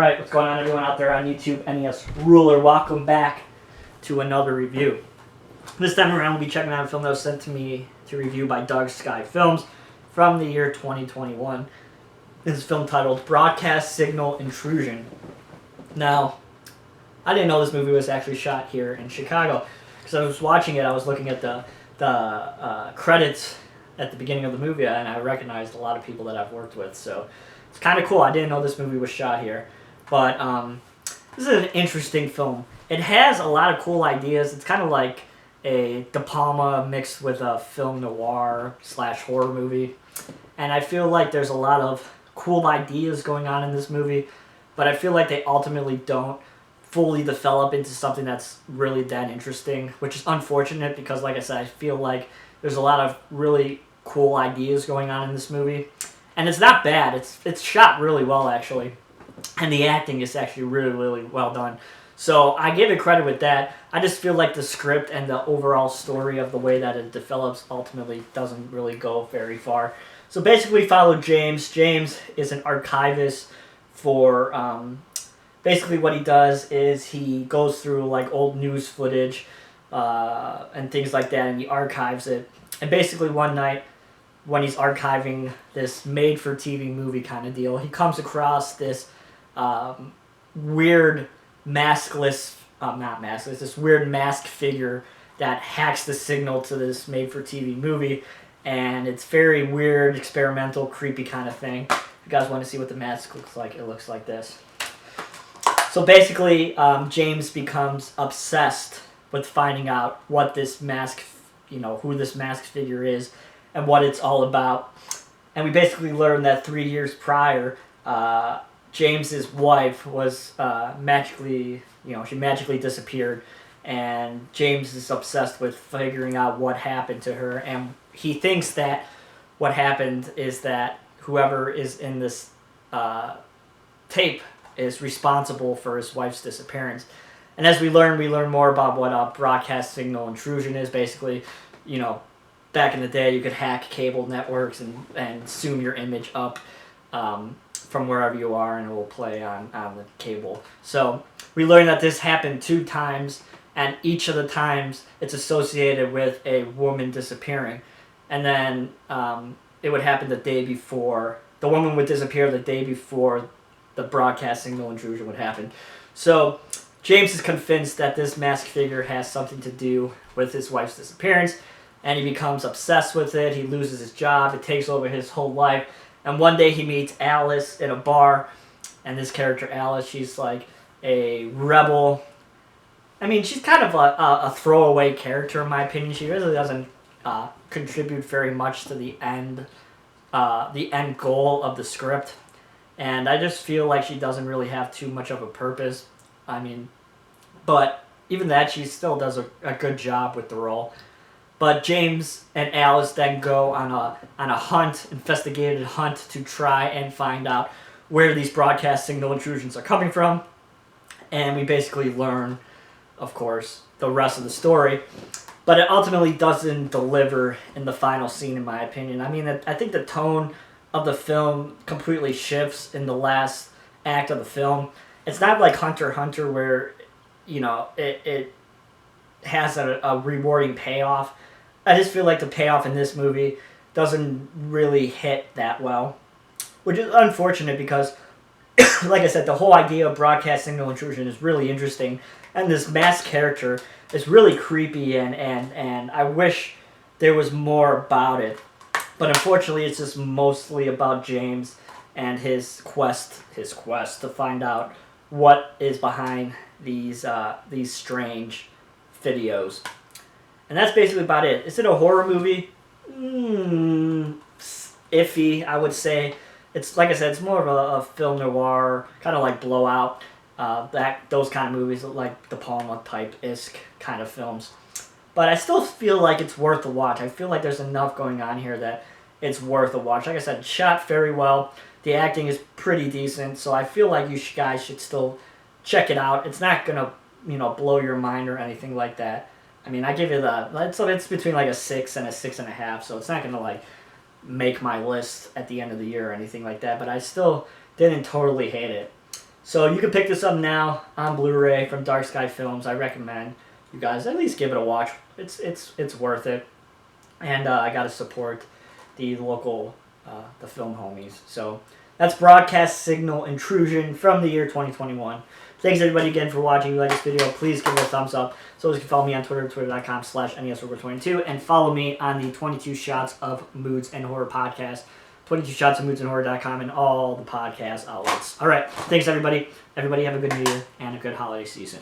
Alright, what's going on everyone out there on YouTube, NES Ruler? Welcome back to another review. This time around we'll be checking out a film that was sent to me to review by Dark Sky Films from the year 2021. This is a film titled Broadcast Signal Intrusion. Now, I didn't know this movie was actually shot here in Chicago. Because I was watching it, I was looking at the credits at the beginning of the movie, and I recognized a lot of people that I've worked with, so it's kind of cool. I didn't know this movie was shot here. But this is an interesting film. It has a lot of cool ideas. It's kind of like a De Palma mixed with a film noir / horror movie. And I feel like there's a lot of cool ideas going on in this movie, but I feel like they ultimately don't fully develop into something that's really that interesting, which is unfortunate because, like I said, I feel like there's a lot of really cool ideas going on in this movie. And it's not bad. It's shot really well, actually. And the acting is actually really, really well done. So I give it credit with that. I just feel like the script and the overall story of the way that it develops ultimately doesn't really go very far. So basically we follow James. James is an archivist for... basically what he does is he goes through like old news footage and things like that, and he archives it. And basically one night when he's archiving this made-for-TV movie kind of deal, he comes across this weird maskless, this weird masked figure that hacks the signal to this made-for-TV movie, and it's very weird, experimental, creepy kind of thing. If you guys want to see what the mask looks like, it looks like this. So basically, James becomes obsessed with finding out what this mask, who this masked figure is, and what it's all about. And we basically learn that 3 years prior, James's wife was magically disappeared, and James is obsessed with figuring out what happened to her, and he thinks that what happened is that whoever is in this tape is responsible for his wife's disappearance. And as we learn more about what broadcast signal intrusion is. Basically, back in the day you could hack cable networks and zoom your image up from wherever you are, and it will play on the cable. So we learn that this happened 2 times, and each of the times it's associated with a woman disappearing. And then it would happen the day before. The woman would disappear the day before the broadcast signal intrusion would happen. So James is convinced that this masked figure has something to do with his wife's disappearance, and he becomes obsessed with it. He loses his job. It takes over his whole life. And one day he meets Alice in a bar, and this character Alice, she's like a rebel. I mean, she's kind of a throwaway character in my opinion. She really doesn't contribute very much to the end goal of the script. And I just feel like she doesn't really have too much of a purpose. I mean, but even that, she still does a good job with the role. But James and Alice then go on a investigative hunt to try and find out where these broadcast signal intrusions are coming from. And we basically learn, of course, the rest of the story. But it ultimately doesn't deliver in the final scene, in my opinion. I mean, I think the tone of the film completely shifts in the last act of the film. It's not like Hunter x Hunter where, it has a rewarding payoff. I just feel like the payoff in this movie doesn't really hit that well, which is unfortunate because, like I said, the whole idea of broadcast signal intrusion is really interesting, and this masked character is really creepy, and I wish there was more about it. But unfortunately, it's just mostly about James and his quest to find out what is behind these strange videos. And that's basically about it. Is it a horror movie? Iffy, I would say. It's, like I said, it's more of a film noir, kind of like Blowout. Those kind of movies, like De Palma type-esque kind of films. But I still feel like it's worth a watch. I feel like there's enough going on here that it's worth a watch. Like I said, shot very well. The acting is pretty decent, so I feel like you guys should still check it out. It's not gonna, blow your mind or anything like that. I mean, I give it it's between like a 6 and a 6.5, so it's not gonna like make my list at the end of the year or anything like that. But I still didn't totally hate it. So you can pick this up now on Blu-ray from Dark Sky Films. I recommend you guys at least give it a watch. It's worth it. And I got to support the local, the film homies. So that's Broadcast Signal Intrusion from the year 2021. Thanks everybody again for watching. If you like this video, please give it a thumbs up. So you can follow me on Twitter, twitter.com/NESRover22, and follow me on the 22 Shots of Moods and Horror podcast, 22 Shots of Moods and Horror.com, and all the podcast outlets. All right, thanks everybody. Everybody have a good New Year and a good holiday season.